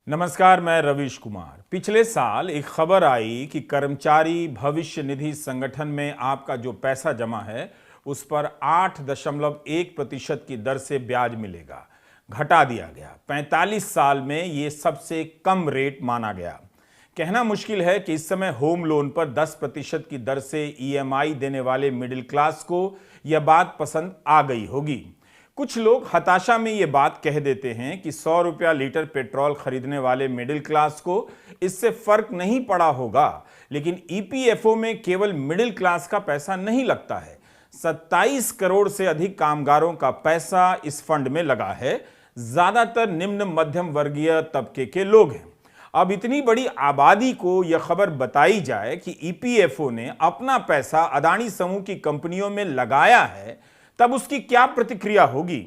नमस्कार, मैं रवीश कुमार। पिछले साल एक खबर आई कि कर्मचारी भविष्य निधि संगठन में आपका जो पैसा जमा है उस पर 8.1% की दर से ब्याज मिलेगा। घटा दिया गया। 45 साल में ये सबसे कम रेट माना गया। कहना मुश्किल है कि इस समय होम लोन पर 10% की दर से ईएमआई देने वाले मिडिल क्लास को यह बात पसंद आ गई होगी। कुछ लोग हताशा में ये बात कह देते हैं कि 100 रुपया लीटर पेट्रोल खरीदने वाले मिडिल क्लास को इससे फर्क नहीं पड़ा होगा, लेकिन ईपीएफओ में केवल मिडिल क्लास का पैसा नहीं लगता है। 27 करोड़ से अधिक कामगारों का पैसा इस फंड में लगा है। ज्यादातर निम्न मध्यम वर्गीय तबके के लोग हैं। अब इतनी बड़ी आबादी को यह खबर बताई जाए कि ईपीएफओ ने अपना पैसा अदानी समूह की कंपनियों में लगाया है, तब उसकी क्या प्रतिक्रिया होगी?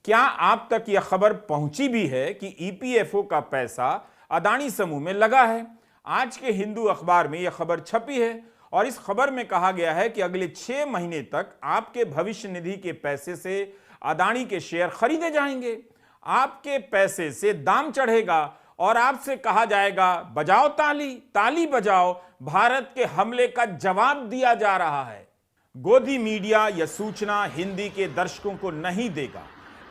क्या आप तक यह खबर पहुंची भी है कि ईपीएफओ का पैसा अदानी समूह में लगा है? आज के हिंदू अखबार में यह खबर छपी है और इस खबर में कहा गया है कि अगले 6 महीने तक आपके भविष्य निधि के पैसे से अदानी के शेयर खरीदे जाएंगे। आपके पैसे से दाम चढ़ेगा और आपसे कहा जाएगा, बजाओ ताली, ताली बजाओ, भारत के हमले का जवाब दिया जा रहा है। गोदी मीडिया यह सूचना हिंदी के दर्शकों को नहीं देगा।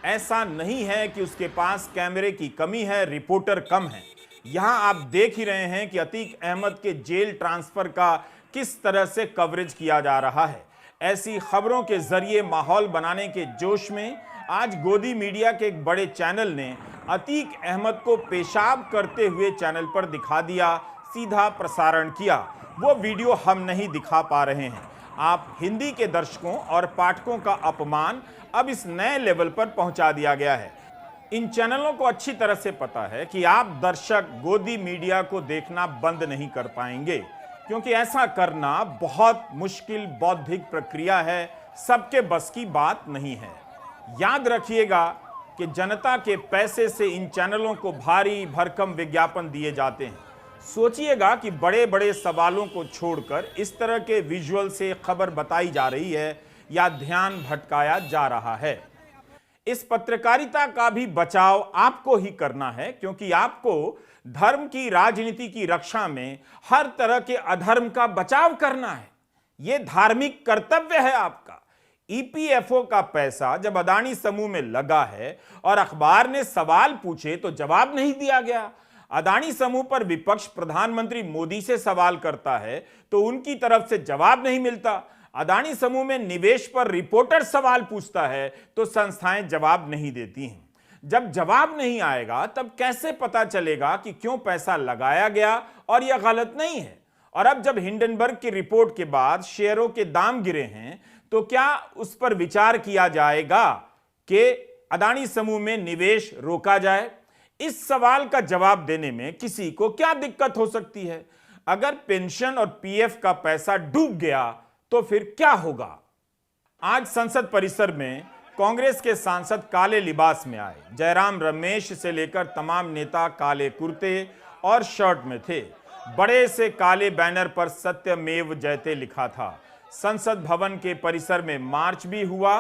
ऐसा नहीं है कि उसके पास कैमरे की कमी है, रिपोर्टर कम है। यहां आप देख ही रहे हैं कि अतीक अहमद के जेल ट्रांसफर का किस तरह से कवरेज किया जा रहा है। ऐसी खबरों के जरिए माहौल बनाने के जोश में आज गोदी मीडिया के एक बड़े चैनल ने अतीक अहमद को पेशाब करते हुए चैनल पर दिखा दिया, सीधा प्रसारण किया। वो वीडियो हम नहीं दिखा पा रहे हैं। आप हिंदी के दर्शकों और पाठकों का अपमान अब इस नए लेवल पर पहुंचा दिया गया है। इन चैनलों को अच्छी तरह से पता है कि आप दर्शक गोदी मीडिया को देखना बंद नहीं कर पाएंगे, क्योंकि ऐसा करना बहुत मुश्किल बौद्धिक प्रक्रिया है, सबके बस की बात नहीं है। याद रखिएगा कि जनता के पैसे से इन चैनलों को भारी भरकम विज्ञापन दिए जाते हैं। सोचिएगा कि बड़े बड़े सवालों को छोड़कर इस तरह के विजुअल से खबर बताई जा रही है या ध्यान भटकाया जा रहा है। इस पत्रकारिता का भी बचाव आपको ही करना है, क्योंकि आपको धर्म की राजनीति की रक्षा में हर तरह के अधर्म का बचाव करना है। यह धार्मिक कर्तव्य है आपका। ईपीएफओ का पैसा जब अदानी समूह में लगा है और अखबार ने सवाल पूछे तो जवाब नहीं दिया गया। अदानी समूह पर विपक्ष प्रधानमंत्री मोदी से सवाल करता है तो उनकी तरफ से जवाब नहीं मिलता। अदानी समूह में निवेश पर रिपोर्टर सवाल पूछता है तो संस्थाएं जवाब नहीं देती हैं। जब जवाब नहीं आएगा तब कैसे पता चलेगा कि क्यों पैसा लगाया गया और यह गलत नहीं है? और अब जब हिंडनबर्ग की रिपोर्ट के बाद शेयरों के दाम गिरे हैं तो क्या उस पर विचार किया जाएगा कि अदानी समूह में निवेश रोका जाए? इस सवाल का जवाब देने में किसी को क्या दिक्कत हो सकती है? अगर पेंशन और पीएफ का पैसा डूब गया तो फिर क्या होगा? आज संसद परिसर में कांग्रेस के सांसद काले लिबास में आए। जयराम रमेश से लेकर तमाम नेता काले कुर्ते और शर्ट में थे। बड़े से काले बैनर पर सत्यमेव जयते लिखा था। संसद भवन के परिसर में मार्च भी हुआ।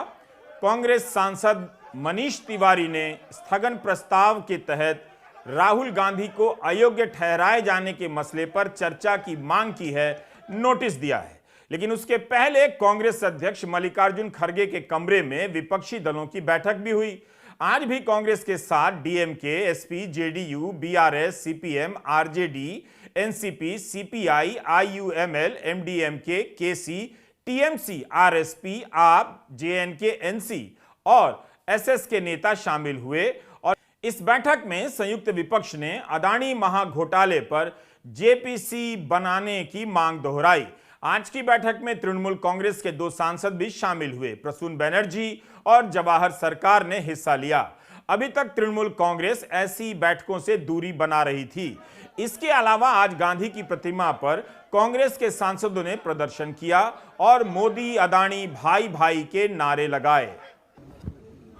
कांग्रेस सांसद मनीष तिवारी ने स्थगन प्रस्ताव के तहत राहुल गांधी को अयोग्य ठहराए जाने के मसले पर चर्चा की मांग की है, नोटिस दिया है। लेकिन उसके पहले कांग्रेस अध्यक्ष मल्लिकार्जुन खड़गे के कमरे में विपक्षी दलों की बैठक भी हुई। आज भी कांग्रेस के साथ DMK, SP, JDU, BRS, CPM, RJD, NCP, CPI, IUML, MDMK, KC, TMC, RSP, AAP, JNK, NC और एसएस के नेता शामिल हुए। और इस बैठक में संयुक्त विपक्ष ने अदानी महाघोटाले पर जेपीसी बनाने की मांग दोहराई। आज की बैठक में तृणमूल कांग्रेस के 2 सांसद भी शामिल हुए। प्रसून बनर्जी और जवाहर सरकार ने हिस्सा लिया। अभी तक तृणमूल कांग्रेस ऐसी बैठकों से दूरी बना रही थी। इसके अलावा आज गांधी की प्रतिमा पर कांग्रेस के सांसदों ने प्रदर्शन किया और मोदी अदानी भाई भाई के नारे लगाए।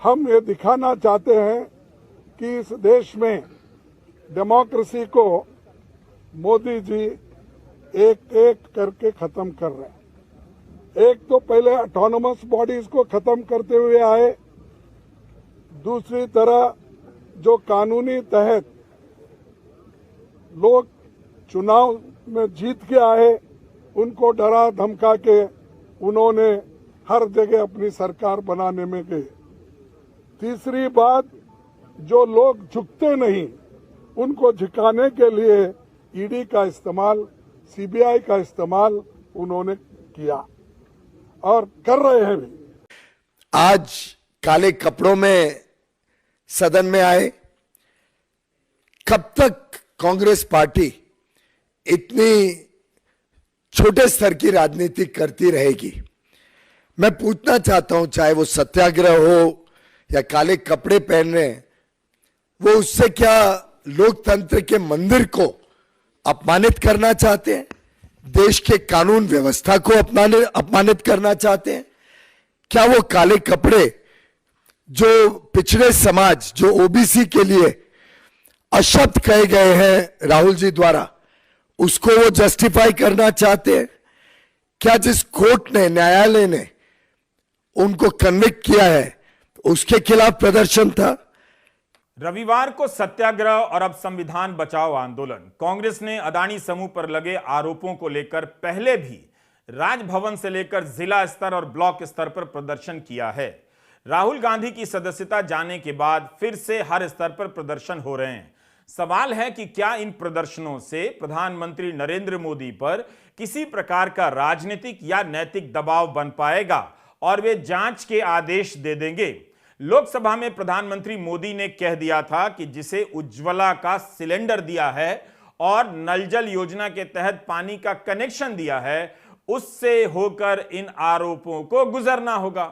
हम ये दिखाना चाहते हैं कि इस देश में डेमोक्रेसी को मोदी जी एक एक करके खत्म कर रहे हैं। एक तो पहले ऑटोनोमस बॉडीज को खत्म करते हुए आए, दूसरी तरह जो कानूनी तहत लोग चुनाव में जीत के आए, उनको डरा धमका के उन्होंने हर जगह अपनी सरकार बनाने में गए। तीसरी बात, जो लोग झुकते नहीं उनको झुकाने के लिए ईडी का इस्तेमाल, सीबीआई का इस्तेमाल उन्होंने किया और कर रहे हैं भी। आज काले कपड़ों में सदन में आए। कब तक कांग्रेस पार्टी इतनी छोटे स्तर की राजनीति करती रहेगी? मैं पूछना चाहता हूं, चाहे वो सत्याग्रह हो या काले कपड़े पहन रहे हैं, वो उससे क्या लोकतंत्र के मंदिर को अपमानित करना चाहते हैं? देश के कानून व्यवस्था को अपमानित करना चाहते हैं? क्या वो काले कपड़े जो पिछड़े समाज, जो ओबीसी के लिए अशब्द कहे गए हैं राहुल जी द्वारा, उसको वो जस्टिफाई करना चाहते हैं? क्या जिस कोर्ट ने, न्यायालय ने उनको कन्विक्ट किया है, उसके खिलाफ प्रदर्शन था? रविवार को सत्याग्रह और अब संविधान बचाओ आंदोलन। कांग्रेस ने अदानी समूह पर लगे आरोपों को लेकर पहले भी राजभवन से लेकर जिला स्तर और ब्लॉक स्तर पर प्रदर्शन किया है। राहुल गांधी की सदस्यता जाने के बाद फिर से हर स्तर पर प्रदर्शन हो रहे हैं। सवाल है कि क्या इन प्रदर्शनों से प्रधानमंत्री नरेंद्र मोदी पर किसी प्रकार का राजनीतिक या नैतिक दबाव बन पाएगा और वे जांच के आदेश दे देंगे? लोकसभा में प्रधानमंत्री मोदी ने कह दिया था कि जिसे उज्ज्वला का सिलेंडर दिया है और नल जल योजना के तहत पानी का कनेक्शन दिया है, उससे होकर इन आरोपों को गुजरना होगा।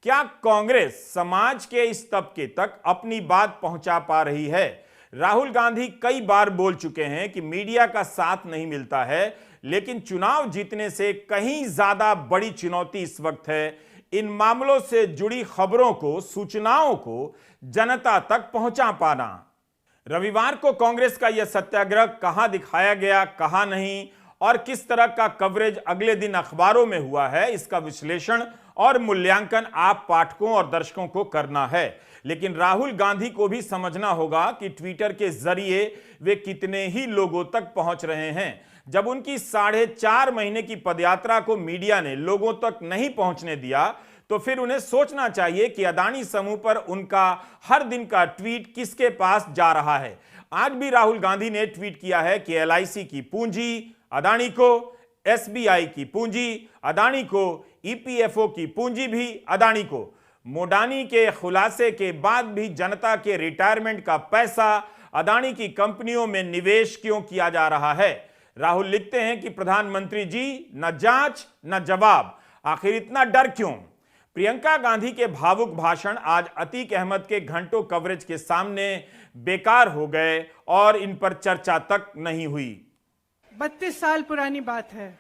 क्या कांग्रेस समाज के इस तबके तक अपनी बात पहुंचा पा रही है? राहुल गांधी कई बार बोल चुके हैं कि मीडिया का साथ नहीं मिलता है, लेकिन चुनाव जीतने से कहीं ज्यादा बड़ी चुनौती इस वक्त है इन मामलों से जुड़ी खबरों को, सूचनाओं को जनता तक पहुंचा पाना। रविवार को कांग्रेस का यह सत्याग्रह कहां दिखाया गया, कहां नहीं, और किस तरह का कवरेज अगले दिन अखबारों में हुआ है, इसका विश्लेषण और मूल्यांकन आप पाठकों और दर्शकों को करना है। लेकिन राहुल गांधी को भी समझना होगा कि ट्विटर के जरिए वे कितने ही लोगों तक पहुंच रहे हैं। जब उनकी 4.5 महीने की पदयात्रा को मीडिया ने लोगों तक नहीं पहुंचने दिया, तो फिर उन्हें सोचना चाहिए कि अदानी समूह पर उनका हर दिन का ट्वीट किसके पास जा रहा है। आज भी राहुल गांधी ने ट्वीट किया है कि LIC की पूंजी अदानी को, SBI की पूंजी अदानी को, EPFO की पूंजी भी अदानी को। मोडानी के खुलासे के बाद भी जनता के रिटायरमेंट का पैसा अदानी की कंपनियों में निवेश क्यों किया जा रहा है? राहुल लिखते हैं कि प्रधानमंत्री जी, न जांच न जवाब, आखिर इतना डर क्यों? प्रियंका गांधी के भावुक भाषण आज अतीक अहमद के घंटों कवरेज के सामने बेकार हो गए और इन पर चर्चा तक नहीं हुई। 32 साल पुरानी बात है,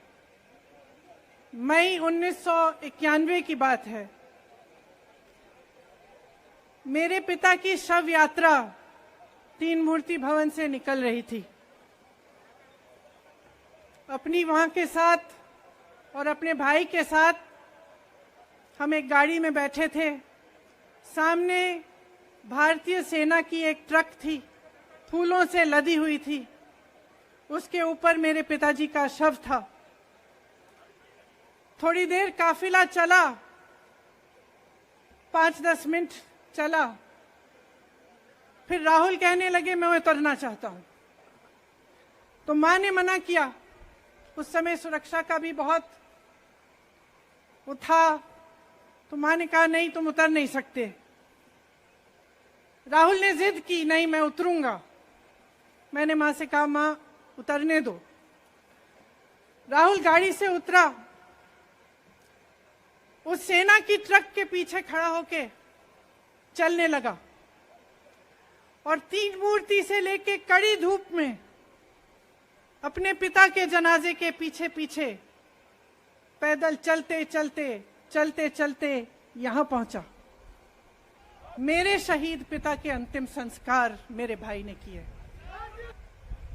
मई 1991 की बात है। मेरे पिता की शव यात्रा तीन मूर्ति भवन से निकल रही थी। अपनी मां के साथ और अपने भाई के साथ हम एक गाड़ी में बैठे थे। सामने भारतीय सेना की एक ट्रक थी, फूलों से लदी हुई थी। उसके ऊपर मेरे पिताजी का शव था। थोड़ी देर काफिला चला, 5-10 मिनट चला, फिर राहुल कहने लगे मैं उतरना चाहता हूं। तो मां ने मना किया। उस समय सुरक्षा का भी बहुत वो था, तो मां ने कहा नहीं, तुम उतर नहीं सकते। राहुल ने जिद की, नहीं मैं उतरूंगा। मैंने मां से कहा मां उतरने दो। राहुल गाड़ी से उतरा, उस सेना की ट्रक के पीछे खड़ा होके चलने लगा और तीन मूर्ति से लेके कड़ी धूप में अपने पिता के जनाजे के पीछे पीछे पैदल चलते चलते चलते चलते यहां पहुंचा। मेरे शहीद पिता के अंतिम संस्कार मेरे भाई ने किए।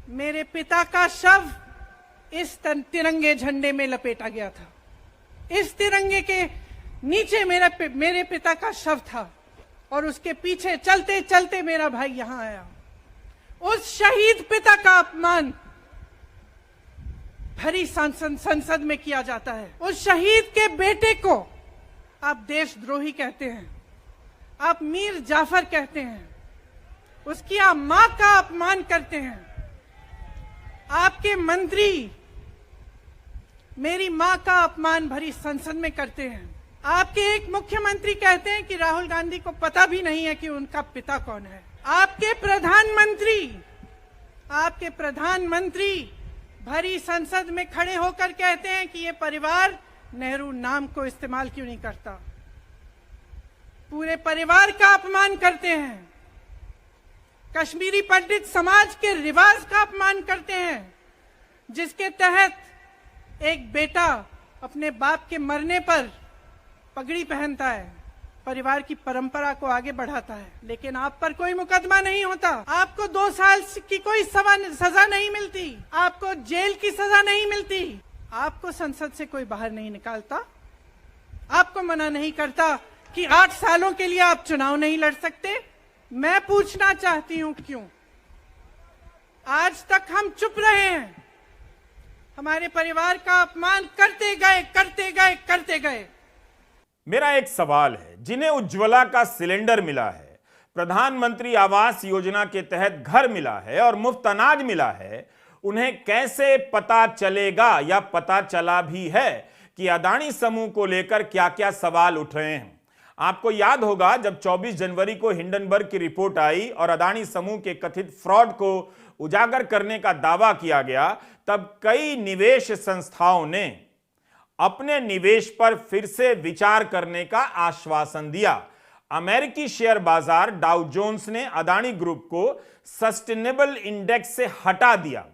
मेरे पिता का शव इस तिरंगे झंडे में लपेटा गया था। इस तिरंगे के नीचे मेरे पिता का शव था और उसके पीछे चलते चलते मेरा भाई यहां आया। उस शहीद पिता का अपमान भरी संसद में किया जाता है। उस शहीद के बेटे को आप देशद्रोही कहते हैं, आप मीर जाफर कहते हैं, उसकी आप मां का अपमान करते हैं। आपके मंत्री मेरी मां का अपमान भरी संसद में करते हैं। आपके एक मुख्यमंत्री कहते हैं कि राहुल गांधी को पता भी नहीं है कि उनका पिता कौन है। आपके प्रधानमंत्री भरी संसद में खड़े होकर कहते हैं कि ये परिवार नेहरू नाम को इस्तेमाल क्यों नहीं करता। पूरे परिवार का अपमान करते हैं। कश्मीरी पंडित समाज के रिवाज का अपमान करते हैं, जिसके तहत एक बेटा अपने बाप के मरने पर पगड़ी पहनता है, परिवार की परंपरा को आगे बढ़ाता है। लेकिन आप पर कोई मुकदमा नहीं होता, आपको 2 साल की कोई सजा नहीं मिलती, आपको जेल की सजा नहीं मिलती, आपको संसद से कोई बाहर नहीं निकालता, आपको मना नहीं करता कि 8 सालों के लिए आप चुनाव नहीं लड़ सकते। मैं पूछना चाहती हूं क्यों? आज तक हम चुप रहे हैं, हमारे परिवार का अपमान करते गए। मेरा एक सवाल है, जिन्हें उज्ज्वला का सिलेंडर मिला है, प्रधानमंत्री आवास योजना के तहत घर मिला है और मुफ्त अनाज मिला है, उन्हें कैसे पता चलेगा या पता चला भी है कि अदानी समूह को लेकर क्या क्या सवाल उठ रहे हैं? आपको याद होगा जब 24 जनवरी को हिंडनबर्ग की रिपोर्ट आई और अदानी समूह के कथित फ्रॉड को उजागर करने का दावा किया गया, तब कई निवेश संस्थाओं ने अपने निवेश पर फिर से विचार करने का आश्वासन दिया। अमेरिकी शेयर बाजार डाउ जोन्स ने अदानी ग्रुप को सस्टेनेबल इंडेक्स से हटा दिया।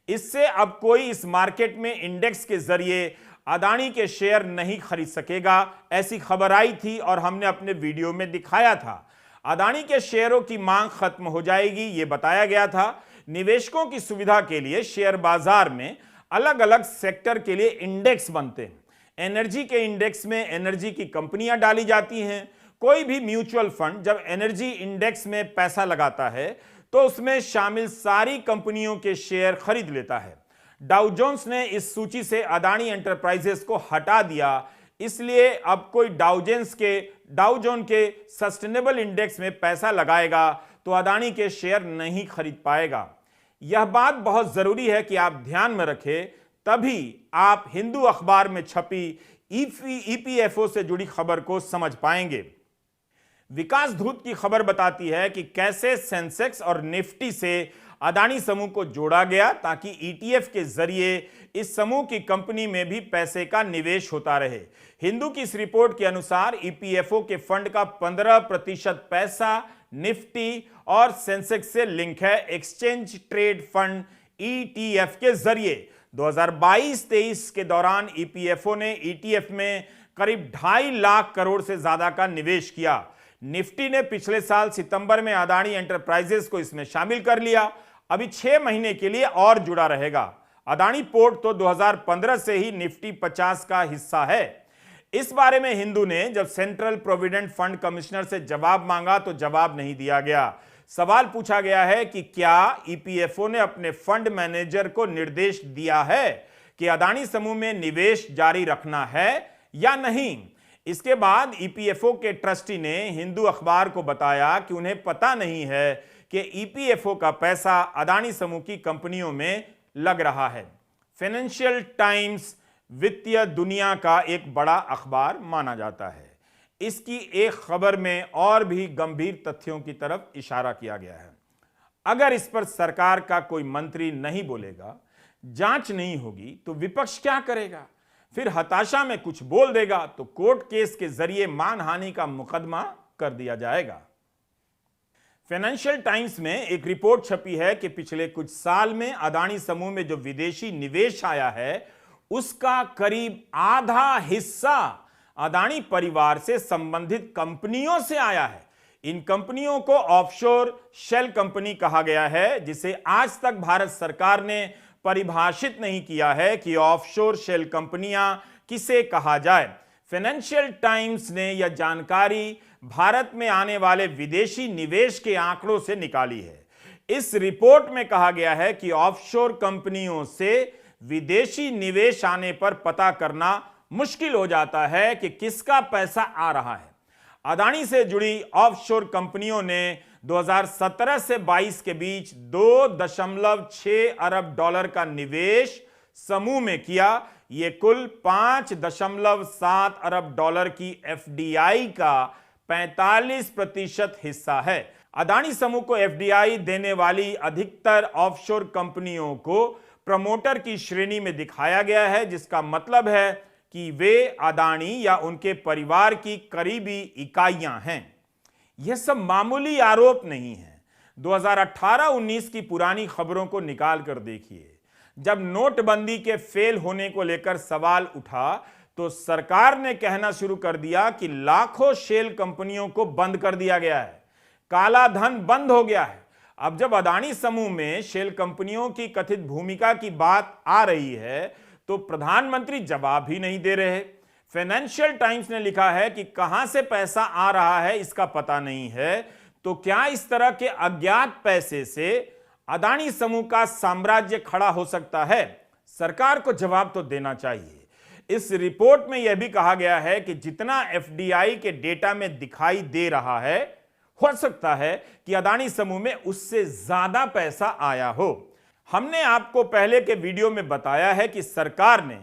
इससे अब कोई इस मार्केट में इंडेक्स के जरिए अदानी के शेयर नहीं खरीद सकेगा, ऐसी खबर आई थी और हमने अपने वीडियो में दिखाया था। अदानी के शेयरों की मांग खत्म हो जाएगी, ये बताया गया था। निवेशकों की सुविधा के लिए शेयर बाजार में अलग अलग सेक्टर के लिए इंडेक्स बनते हैं। एनर्जी के इंडेक्स में एनर्जी की कंपनियां डाली जाती हैं। कोई भी म्यूचुअल फंड जब एनर्जी इंडेक्स में पैसा लगाता है तो उसमें शामिल सारी कंपनियों के शेयर खरीद लेता है। डाउ जोन्स ने इस सूची से अदानी एंटरप्राइजेस को हटा दिया, इसलिए अब कोई डाउ जोन के सस्टेनेबल इंडेक्स में पैसा लगाएगा तो अदानी के शेयर नहीं खरीद पाएगा। यह बात बहुत जरूरी है कि आप ध्यान में रखें, तभी आप हिंदू अखबार में छपी ईपीएफओ से जुड़ी खबर को समझ पाएंगे। विकास धूत की खबर बताती है कि कैसे सेंसेक्स और निफ्टी से अदानी समूह को जोड़ा गया ताकि ईटीएफ के जरिए इस समूह की कंपनी में भी पैसे का निवेश होता रहे। हिंदू की इस रिपोर्ट के अनुसार ईपीएफओ के फंड का 15% पैसा निफ्टी और सेंसेक्स से लिंक है एक्सचेंज ट्रेड फंड ईटीएफ के जरिए। 2022-23 के दौरान ईपीएफओ ने ईटीएफ में करीब 2.5 लाख करोड़ से ज्यादा का निवेश किया। निफ्टी ने पिछले साल सितंबर में अदानी एंटरप्राइजेस को इसमें शामिल कर लिया। अभी 6 महीने के लिए और जुड़ा रहेगा। अदानी पोर्ट तो 2015 से ही निफ्टी 50 का हिस्सा है। इस बारे में हिंदू ने जब सेंट्रल प्रोविडेंट फंड कमिश्नर से जवाब मांगा तो जवाब नहीं दिया गया। सवाल पूछा गया है कि क्या ईपीएफओ ने अपने फंड मैनेजर को निर्देश दिया है कि अदानी समूह में निवेश जारी रखना है या नहीं। इसके बाद ईपीएफओ के ट्रस्टी ने हिंदू अखबार को बताया कि उन्हें पता नहीं है कि ईपीएफओ का पैसा अदानी समूह की कंपनियों में लग रहा है। फाइनेंशियल टाइम्स वित्तीय दुनिया का एक बड़ा अखबार माना जाता है। इसकी एक खबर में और भी गंभीर तथ्यों की तरफ इशारा किया गया है। अगर इस पर सरकार का कोई मंत्री नहीं बोलेगा, जांच नहीं होगी, तो विपक्ष क्या करेगा? फिर हताशा में कुछ बोल देगा तो कोर्ट केस के जरिए मानहानि का मुकदमा कर दिया जाएगा। फाइनेंशियल टाइम्स में एक रिपोर्ट छपी है कि पिछले कुछ साल में अदानी समूह में जो विदेशी निवेश आया है, उसका करीब आधा हिस्सा अदानी परिवार से संबंधित कंपनियों से आया है। इन कंपनियों को ऑफशोर शेल कंपनी कहा गया है, जिसे आज तक भारत सरकार ने परिभाषित नहीं किया है कि ऑफशोर शेल कंपनियां किसे कहा जाए। फाइनेंशियल टाइम्स ने यह जानकारी भारत में आने वाले विदेशी निवेश के आंकड़ों से निकाली है। इस रिपोर्ट में कहा गया है कि ऑफशोर कंपनियों से विदेशी निवेश आने पर पता करना मुश्किल हो जाता है कि किसका पैसा आ रहा है। अदानी से जुड़ी ऑफशोर कंपनियों ने 2017 से 22 के बीच 2.6 अरब डॉलर का निवेश समूह में किया। यह कुल 5.7 अरब डॉलर की एफडीआई का 45% हिस्सा है। अदानी समूह को एफडीआई देने वाली अधिकतर ऑफशोर कंपनियों को प्रमोटर की श्रेणी में दिखाया गया है, जिसका मतलब है कि वे अदानी या उनके परिवार की करीबी इकाइयां हैं। यह सब मामूली आरोप नहीं है। 2018-19 की पुरानी खबरों को निकाल कर देखिए। जब नोटबंदी के फेल होने को लेकर सवाल उठा तो सरकार ने कहना शुरू कर दिया कि लाखों शेल कंपनियों को बंद कर दिया गया है, काला धन बंद हो गया है। अब जब अदानी समूह में शेल कंपनियों की कथित भूमिका की बात आ रही है तो प्रधानमंत्री जवाब ही नहीं दे रहे। फाइनेंशियल टाइम्स ने लिखा है कि कहां से पैसा आ रहा है इसका पता नहीं है, तो क्या इस तरह के अज्ञात पैसे से अदानी समूह का साम्राज्य खड़ा हो सकता है? सरकार को जवाब तो देना चाहिए। इस रिपोर्ट में यह भी कहा गया है कि जितना एफडीआई के डेटा में दिखाई दे रहा है, हो सकता है कि अदानी समूह में उससे ज्यादा पैसा आया हो। हमने आपको पहले के वीडियो में बताया है कि सरकार ने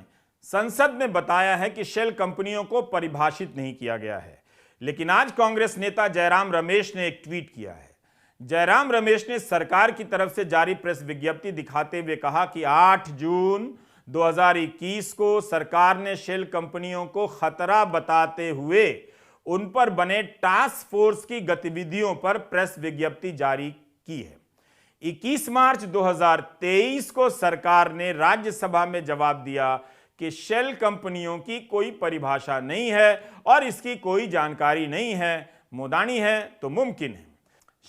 संसद में बताया है कि शेल कंपनियों को परिभाषित नहीं किया गया है, लेकिन आज कांग्रेस नेता जयराम रमेश ने एक ट्वीट किया है। जयराम रमेश ने सरकार की तरफ से जारी प्रेस विज्ञप्ति दिखाते हुए कहा कि 8 जून 2021 को सरकार ने शेल कंपनियों को खतरा बताते हुए उन पर बने टास्क फोर्स की गतिविधियों पर प्रेस विज्ञप्ति जारी की है। 21 मार्च 2023 को सरकार ने राज्यसभा में जवाब दिया कि शेल कंपनियों की कोई परिभाषा नहीं है और इसकी कोई जानकारी नहीं है। मोदानी है तो मुमकिन है।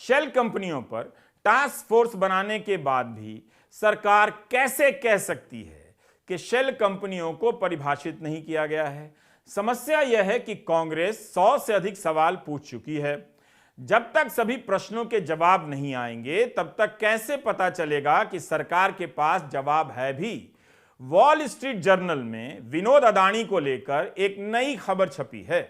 शेल कंपनियों पर टास्क फोर्स बनाने के बाद भी सरकार कैसे कह सकती है कि शेल कंपनियों को परिभाषित नहीं किया गया है? समस्या यह है कि कांग्रेस 100 से अधिक सवाल पूछ चुकी है। जब तक सभी प्रश्नों के जवाब नहीं आएंगे तब तक कैसे पता चलेगा कि सरकार के पास जवाब है भी? वॉल स्ट्रीट जर्नल में विनोद अदानी को लेकर एक नई खबर छपी है।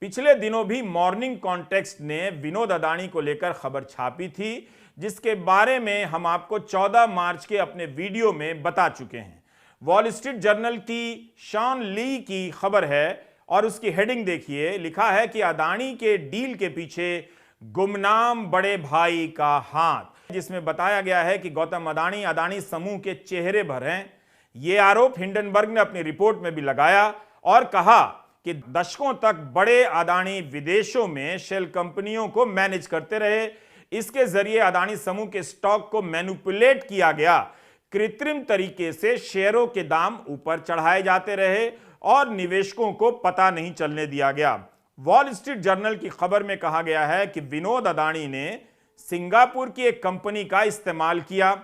पिछले दिनों भी मॉर्निंग कॉन्टेक्स्ट ने विनोद अदानी को लेकर खबर छापी थी, जिसके बारे में हम आपको 14 मार्च के अपने वीडियो में बता चुके हैं। वॉल स्ट्रीट जर्नल की शॉन ली की खबर है और उसकी हेडिंग देखिए। लिखा है कि अदानी के डील के पीछे गुमनाम बड़े भाई का हाथ, जिसमें बताया गया है कि गौतम अदानी अदानी समूह के चेहरे भर हैं। यह आरोप हिंडनबर्ग ने अपनी रिपोर्ट में भी लगाया और कहा कि दशकों तक बड़े अदानी विदेशों में शेल कंपनियों को मैनेज करते रहे। इसके जरिए अदानी समूह के स्टॉक को मैनिपुलेट किया गया। कृत्रिम तरीके से शेयरों के दाम ऊपर चढ़ाए जाते रहे और निवेशकों को पता नहीं चलने दिया गया। वॉल स्ट्रीट जर्नल की खबर में कहा गया है कि विनोद अदानी ने सिंगापुर की एक कंपनी का इस्तेमाल किया।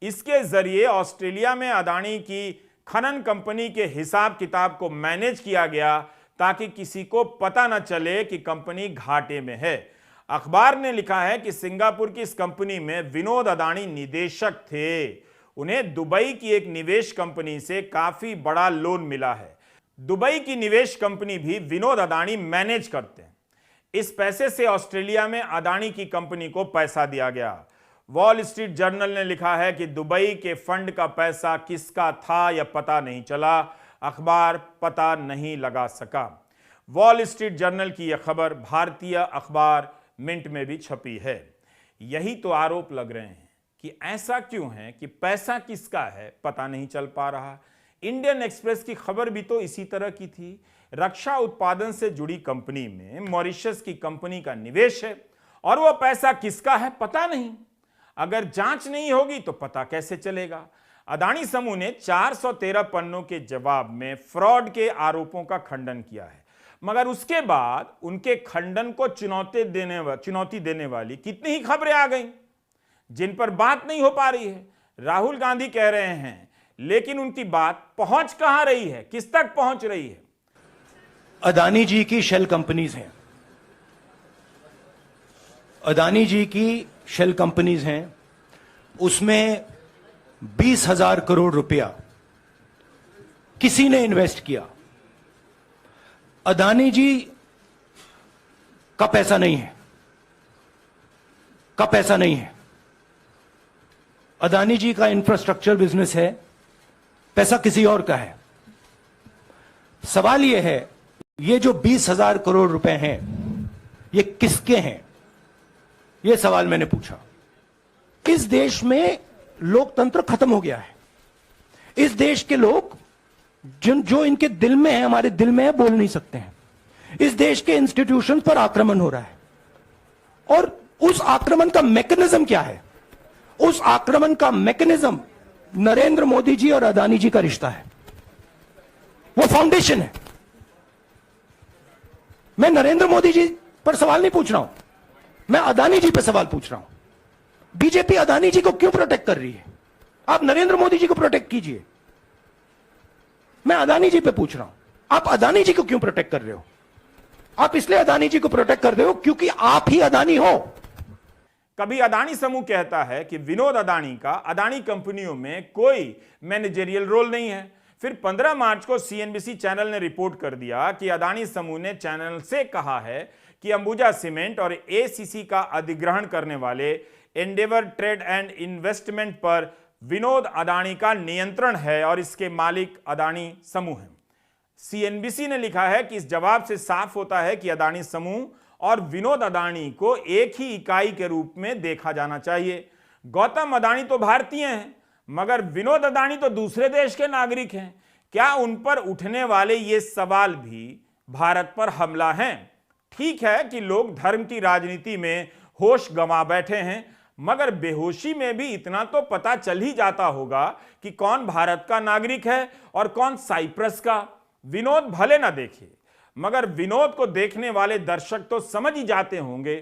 इसके जरिए ऑस्ट्रेलिया में अदानी की खनन कंपनी के हिसाब किताब को मैनेज किया गया ताकि किसी को पता न चले कि कंपनी घाटे में है। अखबार ने लिखा है कि सिंगापुर की इस कंपनी में विनोद अदानी निदेशक थे। उन्हें दुबई की एक निवेश कंपनी से काफी बड़ा लोन मिला है। दुबई की निवेश कंपनी भी विनोद अदानी मैनेज करते हैं। इस पैसे से ऑस्ट्रेलिया में अदानी की कंपनी को पैसा दिया गया। वॉल स्ट्रीट जर्नल ने लिखा है कि दुबई के फंड का पैसा किसका था यह पता नहीं चला। अखबार पता नहीं लगा सका। वॉल स्ट्रीट जर्नल की यह खबर भारतीय अखबार मिंट में भी छपी है। यही तो आरोप लग रहे हैं कि ऐसा क्यों है कि पैसा किसका है पता नहीं चल पा रहा। इंडियन एक्सप्रेस की खबर भी तो इसी तरह की थी। रक्षा उत्पादन से जुड़ी कंपनी में मॉरिशस की कंपनी का निवेश है और वह पैसा किसका है पता नहीं। अगर जांच नहीं होगी तो पता कैसे चलेगा? अदानी समूह ने 413 पन्नों के जवाब में फ्रॉड के आरोपों का खंडन किया है, मगर उसके बाद उनके खंडन को चुनौती देने वाली कितनी ही खबरें आ गईं जिन पर बात नहीं हो पा रही है। राहुल गांधी कह रहे हैं, लेकिन उनकी बात पहुंच कहां रही है, किस तक पहुंच रही है? अदानी जी की शेल कंपनीज हैं। अदानी जी की शेल कंपनीज हैं उसमें 20,000 करोड़ रुपया किसी ने इन्वेस्ट किया। अदानी जी का पैसा नहीं है, अदानी जी का इंफ्रास्ट्रक्चर बिजनेस है, पैसा किसी और का है। सवाल यह है, ये जो 20,000 करोड़ रुपए हैं, ये किसके हैं? यह सवाल मैंने पूछा। इस देश में लोकतंत्र खत्म हो गया है। इस देश के लोग जो इनके दिल में है, हमारे दिल में है, बोल नहीं सकते हैं। इस देश के इंस्टीट्यूशन पर आक्रमण हो रहा है, और उस आक्रमण का मैकेनिज्म क्या है? उस आक्रमण का मैकेनिज्म नरेंद्र मोदी जी और अदानी जी का रिश्ता है, वो फाउंडेशन है। मैं नरेंद्र मोदी जी पर सवाल नहीं पूछ रहा हूं, मैं अदानी जी पर सवाल पूछ रहा हूं। बीजेपी अदानी जी को क्यों प्रोटेक्ट कर रही है? आप नरेंद्र मोदी जी को प्रोटेक्ट कीजिए। मैं अदानी जी पे पूछ रहा हूं, आप अदानी जी को क्यों प्रोटेक्ट कर रहे हो? आप इसलिए अदानी जी को प्रोटेक्ट कर रहे हो क्योंकि आप ही अदानी हो। कभी अदानी समूह कहता है कि विनोद अदानी का अदानी कंपनियों में कोई मैनेजरियल रोल नहीं है। फिर 15 मार्च को सीएनबीसी चैनल ने रिपोर्ट कर दिया कि अदानी समूह ने चैनल से कहा है कि अंबुजा सीमेंट और एसीसी का अधिग्रहण करने वाले एंडेवर ट्रेड एंड इन्वेस्टमेंट पर विनोद अदानी का नियंत्रण है और इसके मालिक अदानी समूह है। सीएनबीसी ने लिखा है कि इस जवाब से साफ होता है कि अदानी समूह और विनोद अदानी को एक ही इकाई के रूप में देखा जाना चाहिए। गौतम अदानी तो भारतीय हैं, मगर विनोद अदानी तो दूसरे देश के नागरिक हैं। क्या उन पर उठने वाले ये सवाल भी भारत पर हमला हैं? ठीक है कि लोग धर्म की राजनीति में होश गंवा बैठे हैं, मगर बेहोशी में भी इतना तो पता चल ही जाता होगा कि कौन भारत का नागरिक है और कौन साइप्रस का। विनोद भले ना देखे, मगर विनोद को देखने वाले दर्शक तो समझ ही जाते होंगे,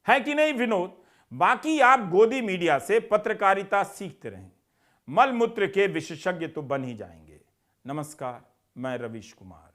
है कि नहीं विनोद? बाकी आप गोदी मीडिया से पत्रकारिता सीखते रहें, मल मूत्र के विशेषज्ञ तो बन ही जाएंगे। नमस्कार, मैं रवीश कुमार।